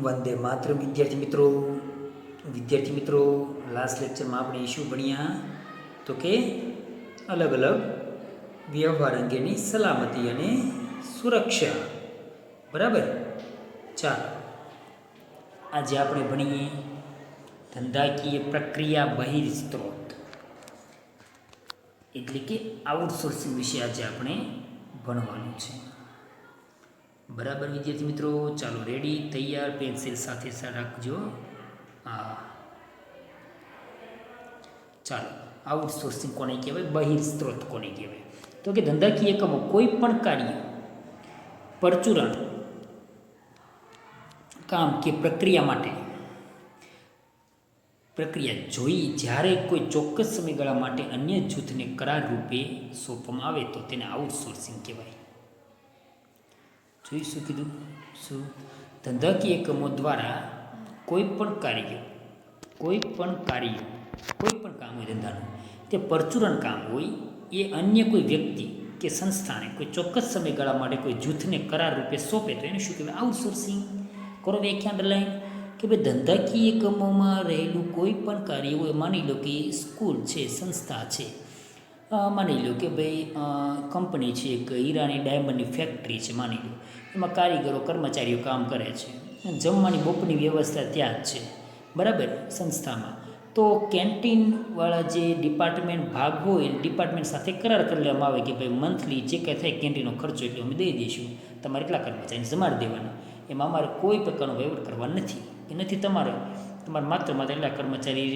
વંદે માત્ર વિદ્યાર્થી મિત્રો લાસ્ટ લેક્ચરમાં આપણે શું ભણ્યા તો કે અલગ અલગ વ્યવહાર અંગેની સલામતી અને સુરક્ષા. બરાબર. ચાલો આજે આપણે ભણીએ ધંધાકીય પ્રક્રિયા બહિર્સ્ત્રોત એટલે કે આઉટસોર્સિંગ વિશે આજે આપણે ભણવાનું છે. બરાબર વિદ્યાર્થી મિત્રો, ચાલો રેડી, તૈયાર, પેન્સિલ સાથે રાખજો. હા, ચાલો. આઉટસોર્સિંગ કોને કહેવાય, બહિર્સ્ત્રોત કોને કહેવાય? તો કે ધંધાકીય એકમો કોઈ પણ કાર્ય, પરચુરણ, કામ કે પ્રક્રિયા જોઈ જ્યારે કોઈ ચોક્કસ સમયગાળા માટે અન્ય જૂથને કરાર રૂપે સોંપવામાં આવે તો તેને આઉટસોર્સિંગ કહેવાય. જોઈ શું કીધું? શું? ધંધાકીય એકમો દ્વારા કોઈ પણ કામ હોય ધંધાનું, તે પરચુરણ કામ હોય, એ અન્ય કોઈ વ્યક્તિ કે સંસ્થાને કોઈ ચોક્કસ સમયગાળા માટે કોઈ જૂથને કરાર રૂપે સોંપે તો એને શું કહેવાય? આઉટસોર્સિંગ. કરો વ્યાખ્યા અંડરલાઈન કે ભાઈ ધંધાકીય એકમોમાં રહેલું કોઈ પણ કાર્ય હોય, માની લો કે સ્કૂલ છે, સંસ્થા છે, માની લો કે ભાઈ કંપની છે, એક હીરાની ડાયમંડની ફેક્ટરી છે, માની લો એમાં કારીગરો કર્મચારીઓ કામ કરે છે, જમવાની બપોરની વ્યવસ્થા ત્યાં જ છે. બરાબર. સંસ્થામાં તો કેન્ટીનવાળા જે ડિપાર્ટમેન્ટ ભાગ હોય ડિપાર્ટમેન્ટ સાથે કરાર કરી લેવામાં આવે કે ભાઈ મંથલી જે કંઈ થાય કેન્ટીનનો ખર્ચો એટલો અમે દઈ દઈશું, તમારે એટલા કર્મચારીને જમાડી દેવાના, એમાં અમારે કોઈ પ્રકારનો વહીવટ કરવા નથી. તમારે માત્ર એટલા કર્મચારી,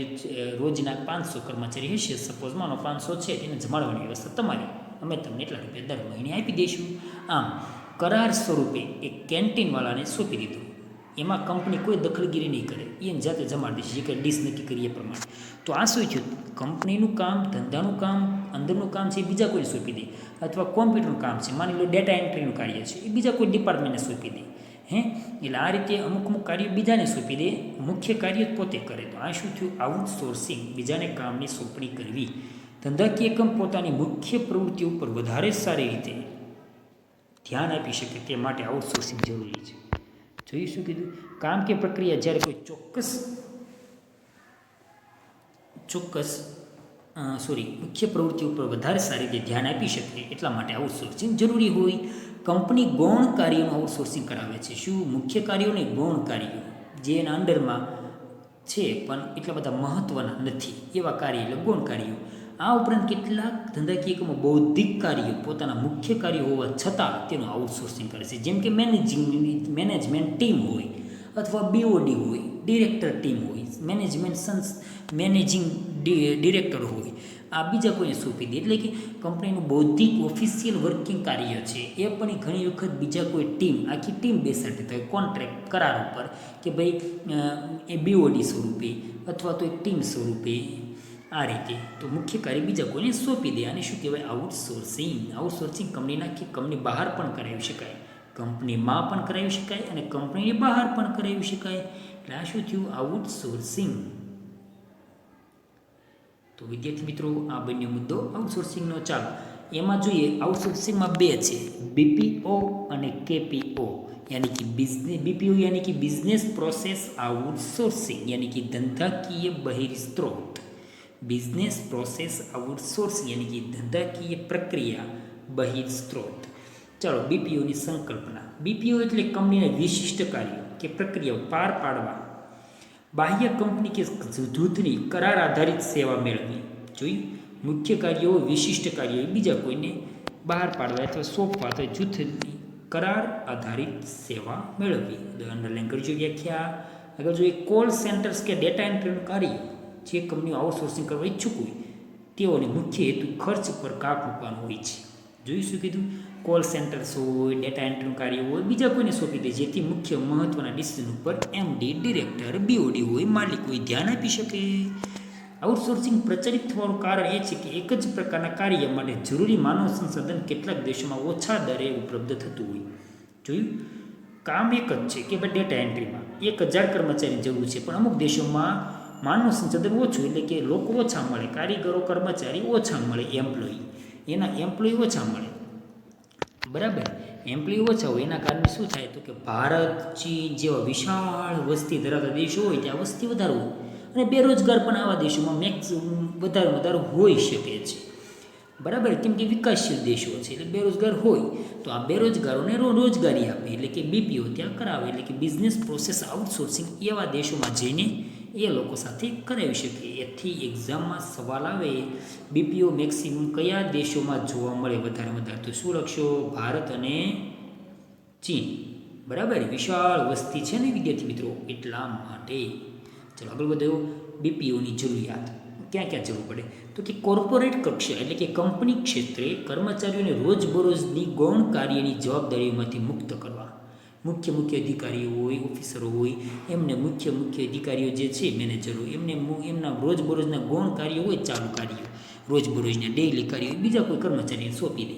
રોજના 500 કર્મચારી હશે, સપોઝ માનો 500 છે, એને જમાડવાની વ્યવસ્થા તમારી, અમે તમને એટલા રૂપિયા દર મહિને આપી દઈશું. આમ કરાર સ્વરૂપે એક કેન્ટીનવાળાને સોંપી દીધું. એમાં કંપની કોઈ દખલગીરી નહીં કરે, એને જાતે જમાડી દેશે, જે કંઈ ડીશ નક્કી કરીએ પ્રમાણે. તો આ શું થયું? કંપનીનું કામ, ધંધાનું કામ, અંદરનું કામ છે એ બીજા કોઈને સોંપી દે, અથવા કોમ્પ્યુટરનું કામ છે, માની લો ડેટા એન્ટ્રીનું કાર્ય છે, એ બીજા કોઈ ડિપાર્ટમેન્ટને સોંપી દે. એટલે આ રીતે અમુક કાર્યો બીજાને સોંપી દે, મુખ્ય કાર્ય પોતે કરે. તો આ શું થયું? આઉટસોર્સિંગ. બીજાને કામની સોંપણી કરવી. ધંધાકીય એકમ પોતાની મુખ્ય પ્રવૃત્તિ ઉપર વધારે સારી રીતે ધ્યાન આપી શકે તે માટે આઉટસોર્સિંગ જરૂરી છે. જોયું શું કીધું? કામ કે પ્રક્રિયા જ્યારે કોઈ મુખ્ય પ્રવૃત્તિ ઉપર વધારે સારી રીતે ધ્યાન આપી શકે એટલા માટે આઉટસોર્સિંગ જરૂરી હોય. કંપની ગૌણ કાર્યોનું આઉટસોર્સિંગ કરાવે છે. શું? મુખ્ય કાર્યો નહીં, ગૌણ કાર્યો જે એના અંડરમાં છે પણ એટલા બધા મહત્ત્વના નથી, એવા કાર્ય એટલે ગૌણ કાર્યો. આ ઉપરાંત કેટલાક ધંધાકીય એકમો બૌદ્ધિક કાર્યો પોતાના મુખ્ય કાર્યો હોવા છતાં તેનું આઉટસોર્સિંગ કરે છે. જેમ કે મેનેજમેન્ટ ટીમ હોય, અથવા બીઓડી હોય, ડિરેક્ટર ટીમ હોય, મેનેજિંગ ડિરેક્ટર હોય, આ બીજા કોઈને સોંપી દે. એટલે કે કંપનીનું બૌદ્ધિક ઓફિશિયલ વર્કિંગ કાર્ય છે એ પણ ઘણી વખત બીજા કોઈ આખી ટીમ બેસાડતી હોય કોન્ટ્રાક્ટ કરાર ઉપર કે ભાઈ એ બીઓડી સ્વરૂપે અથવા તો એક ટીમ સ્વરૂપે. આ રીતે તો મુખ્ય કાર્ય બીજા કોઈને સોંપી દે. આને શું કહેવાય? આઉટસોર્સિંગ. આઉટસોર્સિંગ કંપની બહાર પણ કરાવી શકાય, કંપનીમાં પણ કરાવી શકાય અને કંપનીની બહાર પણ કરાવી શકાય. એટલે આ શું થયું? આઉટસોર્સિંગ. તો વિદ્યાર્થી મિત્રો, આ બંને મુદ્દો આઉટસોર્સિંગનો. ચાલો એમાં જોઈએ. આઉટસોર્સિંગમાં બે છે, બીપીઓ અને કેપીઓ. બીપીઓ યાની કે બિઝનેસ પ્રોસેસ આઉટસોર્સિંગ, યાની કે ધંધાકીય બહિર્સ્ત્રોત. બિઝનેસ પ્રોસેસ આઉટસોર્સિંગ યાની કે ધંધાકીય પ્રક્રિયા બહિર્સ્ત્રોત. ચાલો બીપીઓની સંકલ્પના. બીપીઓ એટલે કંપનીના વિશિષ્ટ કાર્યો કે પ્રક્રિયાઓ પાર પાડવા બાહ્ય કંપની કે જૂથની કરાર આધારિત સેવા મેળવવી. જોયું? મુખ્ય કાર્યો, વિશિષ્ટ કાર્યો બીજા કોઈને બહાર પાડવા અથવા સોંપવા તો જૂથની કરાર આધારિત સેવા મેળવવી. અંડરલાઈન કરજો વ્યાખ્યા. આગળ જોઈએ. કોલ સેન્ટર્સ કે ડેટા એન્ટ્રીનું કાર્ય જે કંપનીઓ આઉટસોર્સિંગ કરવા ઈચ્છુક હોય તેઓને મુખ્ય હેતુ ખર્ચ પર કાપ મૂકવાનો હોય છે. જોયું શું કીધું? કોલ સેન્ટર્સ હોય, ડેટા એન્ટ્રીનું કાર્ય હોય, બીજા કોઈને સોંપી દે જેથી મુખ્ય મહત્ત્વના ડિસિઝન ઉપર એમડી, ડિરેક્ટર, બીઓડી હોય, માલિક હોય ધ્યાન આપી શકે. આઉટસોર્સિંગ પ્રચલિત થવાનું કારણ એ છે કે એક જ પ્રકારના કાર્ય માટે જરૂરી માનવ સંસાધન કેટલાક દેશોમાં ઓછા દરે ઉપલબ્ધ થતું હોય. જોયું? કામ એક જ છે કે ભાઈ ડેટા એન્ટ્રીમાં 1000 કર્મચારીની જરૂર છે, પણ અમુક દેશોમાં માનવ સંસાધન ઓછું, એટલે કે લોકો ઓછા મળે, કારીગરો કર્મચારી ઓછા મળે, એમ્પ્લોય ઓછા મળે. બરાબર. એમ્પ્લોય ઓછા હોય એના કારણે શું થાય તો કે ભારત, ચીન જેવા વિશાળ વસ્તી ધરાવતા દેશો હોય ત્યાં વસ્તી વધારે હોય અને બેરોજગાર પણ આવા દેશોમાં વધારે હોઈ શકે છે. બરાબર, કેમ કે વિકાસશીલ દેશો છે એટલે બેરોજગાર હોય તો આ બેરોજગારોને રોજગારી આપે એટલે કે બીપીઓ ત્યાં કરાવે, એટલે કે બિઝનેસ પ્રોસેસ આઉટસોર્સિંગ એવા દેશોમાં જઈને એ લોકો સાથે કરાવી શકે. એથી એક્ઝામમાં સવાલ આવે બીપીઓ મેક્સિમમ કયા દેશોમાં જોવા મળે વધારે, તો શું લખશો? ભારત અને ચીન. બરાબર, વિશાળ વસ્તી છે ને વિદ્યાર્થી મિત્રો, એટલા માટે. ચલો આગળ વધો. બીપીઓની જરૂરિયાત ક્યાં ક્યાં જરૂર પડે તો કે કોર્પોરેટ કક્ષા એટલે કે કંપની ક્ષેત્રે કર્મચારીઓને રોજબરોજની ગૌણ કાર્યની જવાબદારીઓમાંથી મુક્ત કરવા. મુખ્ય અધિકારીઓ હોય, ઓફિસરો હોય, એમને મુખ્ય અધિકારીઓ જે છે મેનેજરો, એમને એમના રોજબરોજના ગૌણ કાર્યો હોય, ચાલુ કાર્યો, રોજબરોજના ડેઇલી કાર્યો બીજા કોઈ કર્મચારીને સોંપી દે.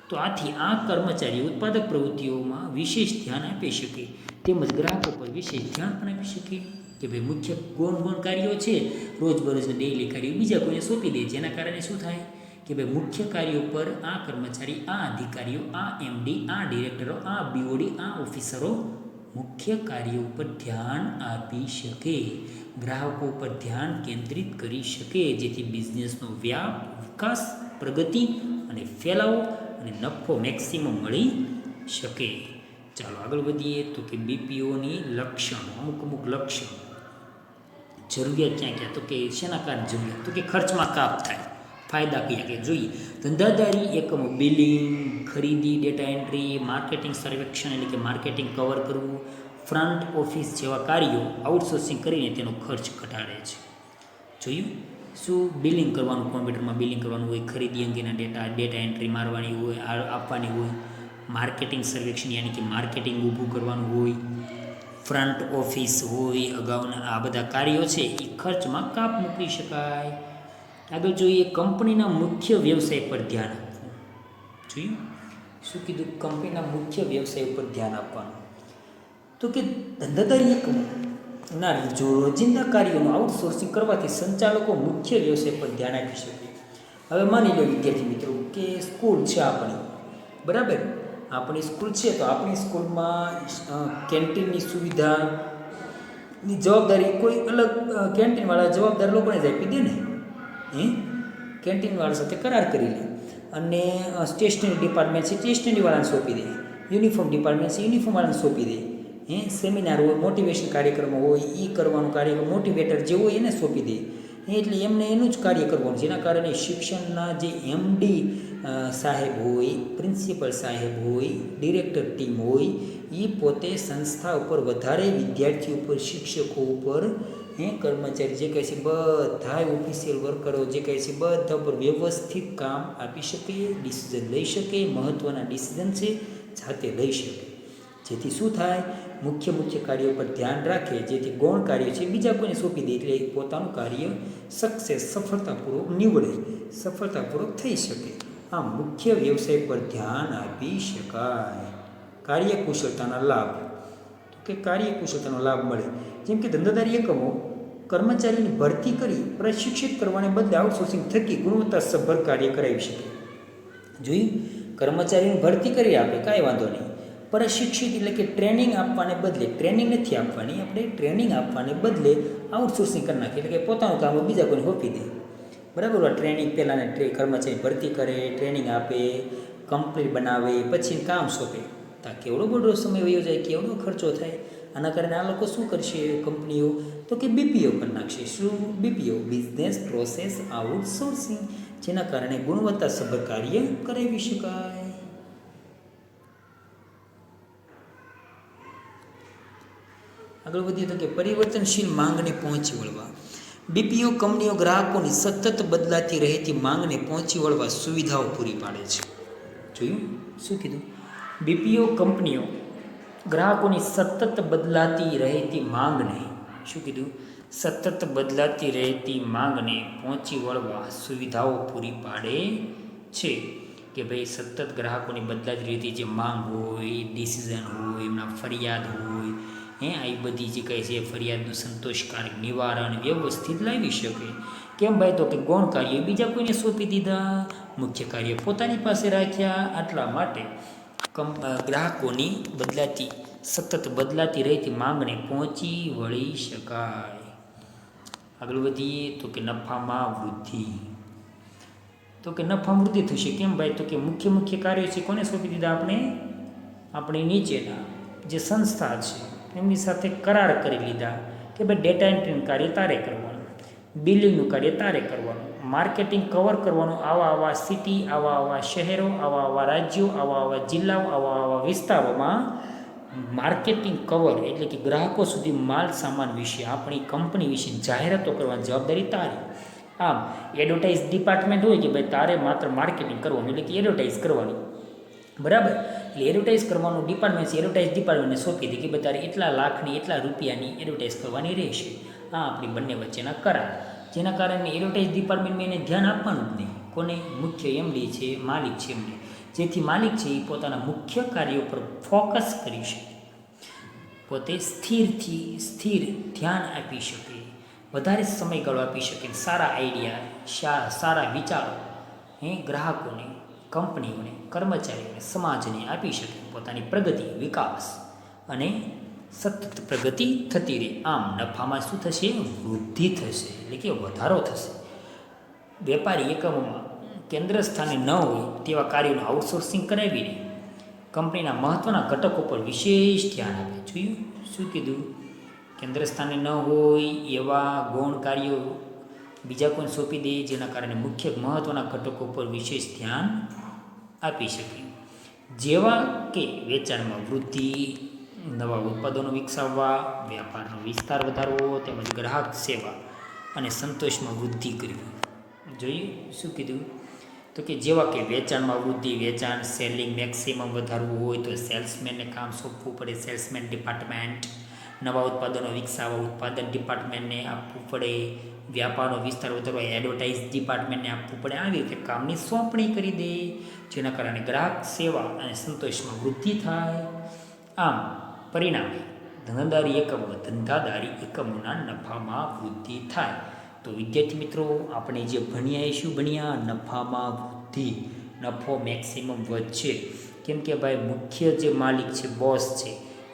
તો આથી આ કર્મચારીઓ ઉત્પાદક પ્રવૃત્તિઓમાં વિશેષ ધ્યાન આપી શકે તેમજ ગ્રાહકો પર વિશેષ ધ્યાન પણ આપી શકે કે ભાઈ મુખ્ય ગૌણ કાર્યો છે, રોજબરોજના ડેઇલી કાર્યો બીજા કોઈને સોંપી દે, જેના કારણે શું થાય કે ભાઈ મુખ્ય કાર્યો પર આ કર્મચારી, આ અધિકારીઓ, આ એમડી, આ ડિરેક્ટરો, આ બીઓડી, આ ઓફિસરો મુખ્ય કાર્યો ઉપર ધ્યાન આપી શકે, ગ્રાહકો પર ધ્યાન કેન્દ્રિત કરી શકે, જેથી બિઝનેસનો વ્યાપ, વિકાસ, પ્રગતિ અને ફેલાવો અને નફો મેક્સિમમ મળી શકે. ચાલો આગળ વધીએ તો કે બીપીઓની લક્ષણો, અમુક લક્ષણો. જરૂરિયાત ક્યાં તો કે શેના કારણે જરૂરિયાત તો કે ખર્ચમાં કાપ થાય. ફાયદા કયા કે જોઈએ? ધંધાદારી એકમો બિલિંગ, ખરીદી, ડેટા એન્ટ્રી, માર્કેટિંગ સર્વેક્ષણ એટલે કે માર્કેટિંગ કવર કરવું, ફ્રન્ટ ઓફિસ જેવા કાર્યો આઉટસોર્સિંગ કરીને તેનો ખર્ચ ઘટાડે છે. જોયું? શું બિલિંગ કરવાનું, કોમ્પ્યુટરમાં બિલિંગ કરવાનું હોય, ખરીદી અંગેના ડેટા એન્ટ્રી મારવાની હોય, આપવાની હોય, માર્કેટિંગ સર્વેક્ષણ યાની કે માર્કેટિંગ ઊભું કરવાનું હોય, ફ્રન્ટ ઓફિસ હોય, અગાઉના આ બધા કાર્યો છે એ ખર્ચમાં કાપ મૂકી શકાય. આગળ જોઈએ કંપનીના મુખ્ય વ્યવસાય પર ધ્યાન આપવું. જોયું? શું કીધું? કંપનીના મુખ્ય વ્યવસાય પર ધ્યાન આપવાનું. તો કે ધંધાદારી એકમના રોજિંદા કાર્યોનું આઉટસોર્સિંગ કરવાથી સંચાલકો મુખ્ય વ્યવસાય પર ધ્યાન આપી શકે. હવે માની લો વિદ્યાર્થી મિત્રો કે સ્કૂલ છે આપણી, બરાબર, આપણી સ્કૂલ છે તો આપણી સ્કૂલમાં કેન્ટીનની સુવિધાની જવાબદારી કોઈ અલગ કેન્ટીનવાળા જવાબદાર લોકોને જ આપી દે ને, કેન્ટીનવાળા સાથે કરાર કરી લે, અને સ્ટેશનરી ડિપાર્ટમેન્ટ છે સ્ટેશનરીવાળાને સોંપી દે, યુનિફોર્મ ડિપાર્ટમેન્ટ છે યુનિફોર્મવાળાને સોંપી દે, સેમિનાર હોય, મોટિવેશન કાર્યક્રમો હોય, એ કરવાનું કાર્યક્રમ મોટિવેટર જે હોય એને સોંપી દે, એટલે એમને એનું જ કાર્ય કરવાનું, જેના કારણે શિક્ષણના જે એમડી સાહેબ હોય, પ્રિન્સિપલ સાહેબ હોય, ડિરેક્ટર ટીમ હોય, એ પોતે સંસ્થા ઉપર વધારે વિદ્યાર્થીઓ ઉપર, શિક્ષકો ઉપર, કર્મચારી જે કહે છે બધા ઓફિશિયલ વર્કરો જે કહે છે બધા પર વ્યવસ્થિત કામ આપી શકે, ડિસિઝન લઈ શકે, મહત્ત્વના ડિસિઝન છે જાતે લઈ શકે, જેથી શું થાય મુખ્ય કાર્યો પર ધ્યાન રાખે, જેથી ગૌણ કાર્ય છે બીજા કોઈને સોંપી દે એટલે પોતાનું કાર્ય સફળતાપૂર્વક નીવડે, સફળતાપૂર્વક થઈ શકે. આ મુખ્ય વ્યવસાય પર ધ્યાન આપી શકાય. કાર્યકુશળતાના લાભ તો કે કાર્યકુશળતાનો લાભ મળે, જેમ કે ધંધાદારી એકમો કર્મચારીની ભરતી કરી પ્રશિક્ષિત કરવાને બદલે આઉટસોર્સિંગ થકી ગુણવત્તાસભર કાર્ય કરાવી શકે. જોયું? કર્મચારીની ભરતી કરી આપે કાંઈ વાંધો નહીં, પ્રશિક્ષિત એટલે કે ટ્રેનિંગ આપવાને બદલે, ટ્રેનિંગ નથી આપવાની આપણે, ટ્રેનિંગ આપવાને બદલે આઉટસોર્સિંગ કરી નાખીએ, એટલે કે પોતાનું કામ બીજા કોઈને સોંપી દે. બરાબર, ટ્રેનિંગ પહેલાંને કર્મચારી ભરતી કરે, ટ્રેનિંગ આપે, કંપની બનાવે, પછી કામ સોંપે, તો કેવડો બધો સમય વયો જાય, કેવડો ખર્ચો થાય. આના કારણે આ લોકો શું કરશે કંપનીઓ તો કે બીપીઓ કરી નાખશે. શું બીપીઓ? બિઝનેસ પ્રોસેસ આઉટસોર્સિંગ, જેના કારણે ગુણવત્તાસભર કાર્ય કરાવી શકાય. આગળ વધીએ તો કે પરિવર્તનશીલ માંગને પહોંચી વળવા. બીપીઓ કંપનીઓ ગ્રાહકોની સતત બદલાતી રહેતી માંગને પહોંચી વળવા સુવિધાઓ પૂરી પાડે છે. જોયું? શું કીધું? બીપીઓ કંપનીઓ ગ્રાહકોની સતત બદલાતી રહેતી માંગને, શું કીધું? સતત બદલાતી રહેતી માંગને પહોંચી વળવા સુવિધાઓ પૂરી પાડે છે. કે ભાઈ સતત ગ્રાહકોની બદલાતી રહેતી જે માંગ હોય, ડિસિઝન હોય, એમના ફરિયાદ હોય, આ બધી જે કહે છે ફરિયાદનું સંતોષકારક નિવારણ વ્યવસ્થિત લાવી શકે. કેમ ભાઈ? તો કે ગૌણ કાર્ય બીજા કોઈને સોંપી દીધા, મુખ્ય કાર્ય પોતાની પાસે રાખ્યા, આટલા માટે ગ્રાહકોની સતત બદલાતી રહેતી માંગને પહોંચી વળી શકાય. આગળ વધીએ તો કે નફામાં વૃદ્ધિ. તો કે નફામાં વૃદ્ધિ થશે કેમ ભાઈ? તો કે મુખ્ય કાર્યો છે કોને સોંપી દીધા આપણે નીચેના જે સંસ્થા છે એમની સાથે કરાર કરી લીધા કે ભાઈ ડેટા એન્ટ્રીનું કાર્ય તારે કરવાનું, બિલિંગનું કાર્ય તારે કરવાનું, માર્કેટિંગ કવર કરવાનું, આવા સિટી, આવા શહેરો, આવા રાજ્યો, આવા જિલ્લાઓ, આવા વિસ્તારોમાં માર્કેટિંગ કવર એટલે કે ગ્રાહકો સુધી માલ સામાન વિશે, આપણી કંપની વિશે જાહેરાતો કરવાની જવાબદારી તારી. આમ એડવર્ટાઇઝ ડિપાર્ટમેન્ટ હોય કે ભાઈ તારે માત્ર માર્કેટિંગ કરવાનું એટલે કે એડવર્ટાઇઝ કરવાની, બરાબર. એટલે એડવર્ટાઇઝ કરવાનું ડિપાર્ટમેન્ટ છે, એડવર્ટાઇઝ ડિપાર્ટમેન્ટને સોંપી દે કે ભાઈ તારે એટલા લાખની એટલા રૂપિયાની એડવર્ટાઇઝ કરવાની રહેશે. આ આપણી બંને વચ્ચેના કરાર, જેના કારણે એડવર્ટાઇઝ ડિપાર્ટમેન્ટમાં એને ધ્યાન આપવાનું જ નહીં. કોને? મુખ્ય એમડી છે, માલિક છે એમને, જેથી માલિક છે એ પોતાના મુખ્ય કાર્યો પર ફોકસ કરી શકે, પોતે સ્થિર ધ્યાન આપી શકે, વધારે સમયગાળો આપી શકે, સારા આઈડિયા, સારા વિચારો ગ્રાહકોને, કંપનીઓને, કર્મચારીઓને, સમાજને આપી શકે, પોતાની પ્રગતિ, વિકાસ અને સતત પ્રગતિ થતી રહે. આમ નફામાં શું થશે? વૃદ્ધિ થશે, એટલે કે વધારો થશે. વેપારી એકમોમાં કેન્દ્ર સ્થાને ન હોય તેવા કાર્યોનું આઉટસોર્સિંગ કરાવીને કંપનીના મહત્ત્વના ઘટકો પર વિશેષ ધ્યાન આપે. જોયું શું કીધું? કેન્દ્ર સ્થાને ન હોય એવા ગૌણ કાર્યો બીજા કોઈને સોંપી દે, જેના કારણે મુખ્ય મહત્ત્વના ઘટકો પર વિશેષ ધ્યાન આપી શકે, જેવા કે વેચાણમાં વૃદ્ધિ, નવા ઉત્પાદનો વિકસાવવા, વ્યાપારનો વિસ્તાર વધારવો, તેમજ ગ્રાહક સેવા અને સંતોષમાં વૃદ્ધિ કરવી. જોયું શું કીધું? તો કે જેવા કે વેચાણમાં વૃદ્ધિ, વેચાણ સેલિંગ મેક્સિમમ વધારવું હોય તો સેલ્સમેનને કામ સોંપવું પડે, સેલ્સમેન ડિપાર્ટમેન્ટ. નવા ઉત્પાદનો વિકસાવવા ઉત્પાદન ડિપાર્ટમેન્ટને આપવું પડે, વ્યાપારનો વિસ્તાર વધારવા એડવર્ટાઇઝ ડિપાર્ટમેન્ટને આપવું પડે. આવી રીતે કામની સોંપણી કરી દે, જેના કારણે ગ્રાહક સેવા અને સંતોષમાં વૃદ્ધિ થાય. આમ પરિણામે ધંધાદારી એકમોના નફામાં વૃદ્ધિ થાય. તો વિદ્યાર્થી મિત્રો, આપણે જે ભણ્યા એ શું ભણ્યા? નફામાં વૃદ્ધિ, નફો મેક્સિમમ વધશે. કેમ કે ભાઈ મુખ્ય જે માલિક છે, બોસ છે,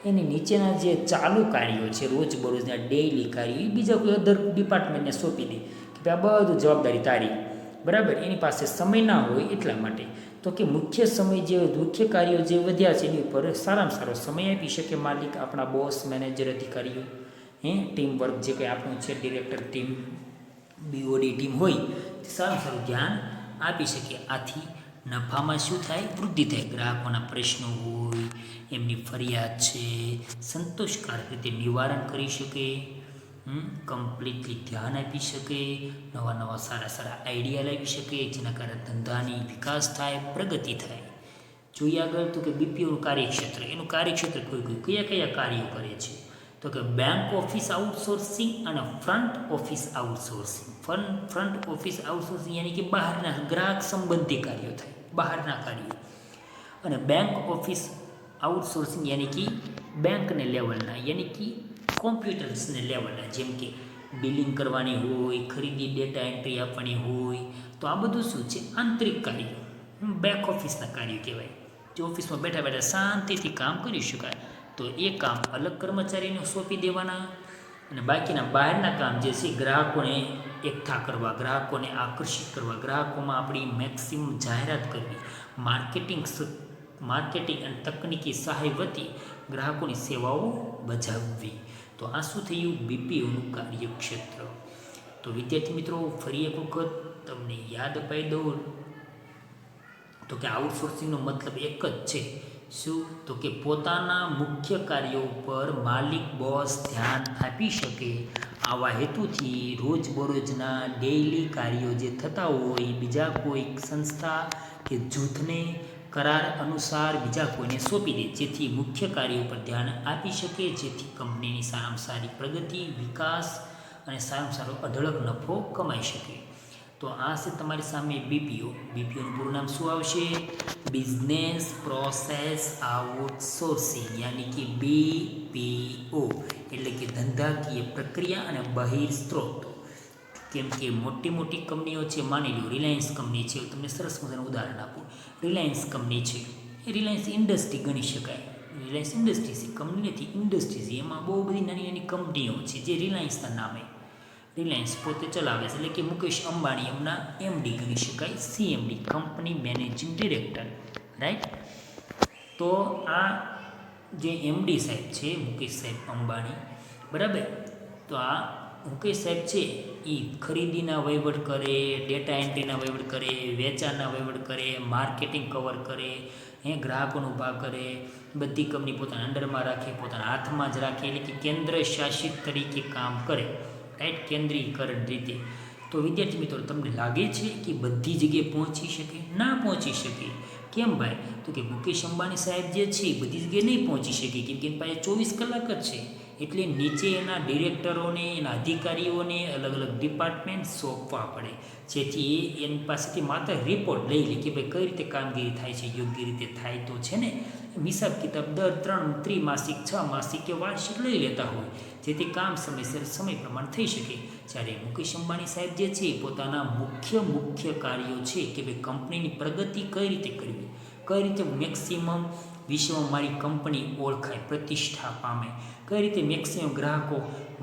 એની નીચેના જે ચાલુ કાર્યો છે, રોજબરોજના ડેઇલી કાર્યો, એ બીજા કોઈ અધર ડિપાર્ટમેન્ટને સોંપી દે કે ભાઈ આ બધું જવાબદારી તારી, બરાબર. એની પાસે સમય ના હોય એટલા માટે. તો કે મુખ્ય કાર્યો જે વધ્યા છે એની ઉપર સારામાં સારો સમય આપી શકે માલિક, આપણા બોસ, મેનેજર, અધિકારીઓ, ટીમ વર્ક જે કંઈ આપણું છે, ડિરેક્ટર ટીમ, બીઓડી ટીમ હોય, સારું ધ્યાન આપી શકે. આથી નફામાં શું થાય? વૃદ્ધિ થાય. ગ્રાહકોના પ્રશ્નો હોય, એમની ફરિયાદ છે, સંતોષકારક રીતે નિવારણ કરી શકે, કમ્પ્લીટલી ધ્યાન આપી શકે, નવા સારા આઈડિયા લાવી શકે, જેના કારણે ધંધાની વિકાસ થાય, પ્રગતિ થાય. જોઈએ આગળ તો કે બીપીઓનું કાર્યક્ષેત્ર. એનું કાર્યક્ષેત્ર કયા કાર્યો કરે છે? તો કે બેંક ઓફિસ આઉટસોર્સિંગ અને front office outsourcing. Front office outsourcing યાની કે બહારના ગ્રાહક સંબંધી કાર્યો થાય, બહારના કાર્યો. અને બેંક ઓફિસ આઉટસોર્સિંગ યાની કે બેંકને લેવલના, યાની કે કોમ્પ્યુટર્સને લેવલના, જેમ કે બિલિંગ કરવાની હોય, ખરીદી ડેટા એન્ટ્રી આપવાની હોય. તો આ બધું શું છે? આંતરિક કાર્યો, બેક ઓફિસના કાર્યો કહેવાય. જે ઓફિસમાં બેઠા શાંતિથી કામ કરી શકાય. તો એ કામ અલગ કર્મચારીને સોંપી દેવાના, અને બાકીના બહારના કામ જે છે ગ્રાહકોને એકઠા કરવા, ગ્રાહકોને આકર્ષિત કરવા, ગ્રાહકોમાં આપણી મેક્સિમમ જાહેરાત કરવી, માર્કેટિંગ અને તકનીકી સહાય વતી ગ્રાહકોની સેવાઓ બજાવવી. તો આ શું થયું? બીપીઓનું કાર્યક્ષેત્ર. તો વિદ્યાર્થી મિત્રો, ફરી એક વખત તમને યાદ અપાઈ દઉં તો કે આઉટસોર્સિંગનો મતલબ એક જ છે. શું? તો કે પોતાના મુખ્ય કાર્યો ઉપર માલિક, બોસ ધ્યાન આપી શકે. આવા હેતુથી રોજબરોજના ડેઇલી કાર્યો જે થતા હોય બીજા કોઈ સંસ્થા કે જૂથને કરાર અનુસાર બીજા કોઈને સોંપી દે, જેથી મુખ્ય કાર્યો પર ધ્યાન આપી શકે, જેથી કંપનીની સારામાં સારી પ્રગતિ, વિકાસ અને સારામાં સારો અઢળક નફો કમાઈ શકે. તો આ છે તમારી સામે બીપીઓ. બીપીઓનું પૂરું નામ શું આવશે? બિઝનેસ પ્રોસેસ આઉટસોર્સિંગ, યાની કે બીપીઓ, એટલે કે ધંધાકીય પ્રક્રિયા અને બહિર્સ્ત્રોત. કેમ કે મોટી કંપનીઓ છે, માની લો રિલાયન્સ કંપની છે, તમને સરસ મજાનું ઉદાહરણ આપું. રિલાયન્સ કંપની છે, એ રિલાયન્સ ઇન્ડસ્ટ્રી ગણી શકાય. રિલાયન્સ ઇન્ડસ્ટ્રીઝ એ કંપની નથી, ઇન્ડસ્ટ્રીઝ એમાં બહુ બધી નાની નાની કંપનીઓ છે જે રિલાયન્સના નામે રિલાયન્સ પોતે ચલાવે છે. એટલે કે મુકેશ અંબાણી એમના એમડી ગણી શકાય, CMD company managing director, right. તો આ જે એમડી સાહેબ છે મુકેશ સાહેબ અંબાણી, બરાબર. તો આ મુકેશ સાહેબ છે એ ખરીદીના વહીવટ કરે, ડેટા એન્ટ્રીના વહીવટ કરે, વેચાણના વહીવટ કરે, માર્કેટિંગ કવર કરે, ગ્રાહકોનો ભાગ કરે, બધી કંપની પોતાના અંડરમાં રાખે, પોતાના હાથમાં જ રાખે, એટલે કે કેન્દ્ર શાસિત તરીકે કામ કરે, રાઈટ, કેન્દ્રીયકરણ રીતે. તો વિદ્યાર્થી મિત્રો, તમને લાગે છે કે બધી જગ્યાએ પહોંચી શકે? ના પહોંચી શકે. કેમ ભાઈ? તો કે મુકેશ અંબાણી સાહેબ જે છે એ બધી જગ્યાએ નહીં પહોંચી શકે, કેમ કે એની પાસે 24 કલાક જ છે. એટલે નીચે એના ડિરેક્ટરોને, એના અધિકારીઓને અલગ અલગ ડિપાર્ટમેન્ટ સોંપવા પડે, જેથી એની પાસેથી માત્ર રિપોર્ટ લઈ લે કે ભાઈ કઈ રીતે કામગીરી થાય છે, યોગ્ય રીતે થાય તો છે ને. હિસાબ કિતાબ દર 3 ત્રિમાસિક, 6 માસિક કે વાર્ષિક લઈ લેતા હોય, જેથી કામ સમયસર સમય પ્રમાણ થઈ શકે. જ્યારે મુકેશ અંબાણી સાહેબ જે છે પોતાના મુખ્ય કાર્યો છે કે ભાઈ કંપનીની પ્રગતિ કઈ રીતે કરવી, કઈ રીતે મેક્સિમમ વિશ્વમાં મારી કંપની ઓળખાય, પ્રતિષ્ઠા પામે, કઈ રીતે મેક્સિમમ ગ્રાહકો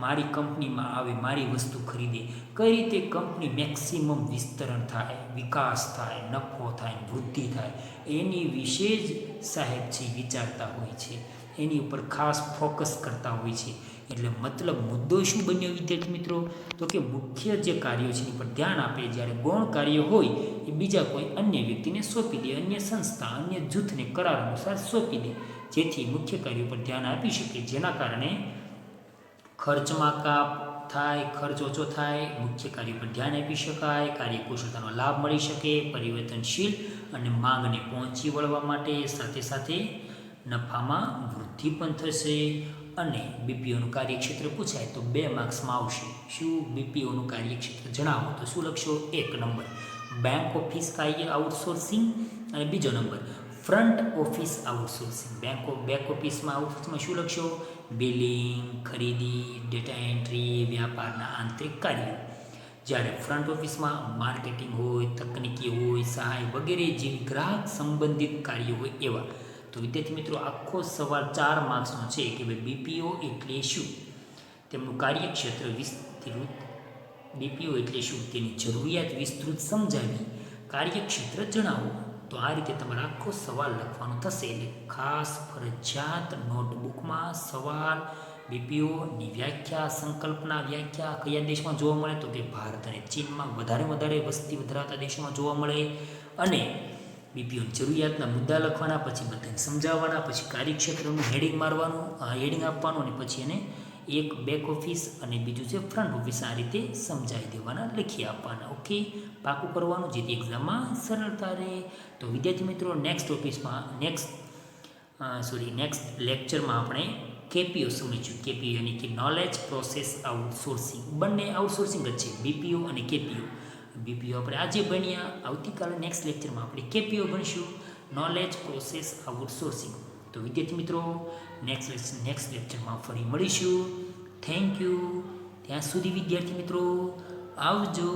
મારી કંપનીમાં આવે, મારી વસ્તુ ખરીદે, કઈ રીતે કંપની મેક્સિમમ વિસ્તરણ થાય, વિકાસ થાય, નફો થાય, વૃદ્ધિ થાય, એની વિશે જ સાહેબ છે વિચારતા હોય છે, એની ઉપર ખાસ ફોકસ કરતા હોય છે. એટલે મતલબ મુદ્દો શું બન્યો વિદ્યાર્થી મિત્રો? તો કે મુખ્ય જે કાર્યો છે એની પર ધ્યાન આપે, જ્યારે ગૌણ કાર્ય હોય એ બીજા કોઈ અન્ય વ્યક્તિને સોંપી દે, અન્ય સંસ્થા, અન્ય જૂથને કરાર અનુસાર સોંપી દે, જેથી મુખ્ય કાર્યો પર ધ્યાન આપી શકે, જેના કારણે ખર્ચમાં કાપ થાય, ખર્ચ ઓછો થાય, મુખ્ય કાર્ય પર ધ્યાન આપી શકાય, કાર્યકુશળતાનો લાભ મળી શકે, પરિવર્તનશીલ અને માંગને પહોંચી વળવા માટે સાથે સાથે નફામાં વૃદ્ધિ પણ થશે. અને બીપીઓનું કાર્યક્ષેત્ર પૂછાય તો 2 માર્ક્સમાં આવશે. શું? બીપીઓનું કાર્યક્ષેત્ર જણાવો. તો શું લખશો? 1 નંબર બેંક ઓફિસ કાર્ય આઉટસોર્સિંગ, અને બીજો number front office outsourcing. Back ઓફિસમાં આઉટસોર્સિંગમાં શું લખશો? બિલિંગ, ખરીદી, ડેટા એન્ટ્રી, વ્યાપારના આંતરિક કાર્યો. જ્યારે ફ્રન્ટ ઓફિસમાં માર્કેટિંગ હોય, તકનિકી હોય, સહાય વગેરે જેવી ગ્રાહક સંબંધિત કાર્યો હોય એવા. તો વિદ્યાર્થી મિત્રો, આખો સવાલ 4 માર્ક્સનો છે કે ભાઈ બીપીઓ એટલે શું, તેમનું કાર્યક્ષેત્ર વિસ્તૃત, બીપીઓ એટલે શું, તેની જરૂરિયાત વિસ્તૃત સમજાવી, કાર્યક્ષેત્ર જણાવો. તો આ રીતે તમારે આખો સવાલ લખવાનો થશે. એટલે ખાસ ફરજિયાત નોટબુકમાં સવાલ, બીપીઓની વ્યાખ્યા, સંકલ્પના વ્યાખ્યા, કયા દેશમાં જોવા મળે, તો કે ભારત અને ચીનમાં વધારે વસ્તી ધરાવતા દેશોમાં જોવા મળે, અને બીપીઓની જરૂરિયાતના મુદ્દા લખવાના, પછી બધાને સમજાવવાના, પછી કાર્યક્ષેત્રનું હેડિંગ મારવાનું, હેડિંગ આપવાનું, અને પછી એને એક બેક ઓફિસ અને બીજું છે ફ્રન્ટ ઓફિસ, આ રીતે સમજાવી દેવાના, લખી આપવાના. ઓકે, પાકું કરવાનું, જેથી એક્ઝામમાં સરળતા રહે. તો વિદ્યાર્થી મિત્રો, નેક્સ્ટ લેક્ચરમાં આપણે કેપીઓ સમજીશું. કેપીઓ યાની કે નોલેજ પ્રોસેસ આઉટસોર્સિંગ. બંને આઉટસોર્સિંગ જ છે, બીપીઓ અને કેપીઓ. બીપીઓ આપણે આજે ભણ્યા, આવતીકાલે નેક્સ્ટ લેક્ચરમાં આપણે કેપીઓ ભણીશું, નોલેજ પ્રોસેસ આઉટસોર્સિંગ. તો વિદ્યાર્થી મિત્રો, નેક્સ્ટ લેક્ચરમાં ફરી મળીશું. Thank you. ત્યાં સુધી વિદ્યાર્થી મિત્રો, આવજો.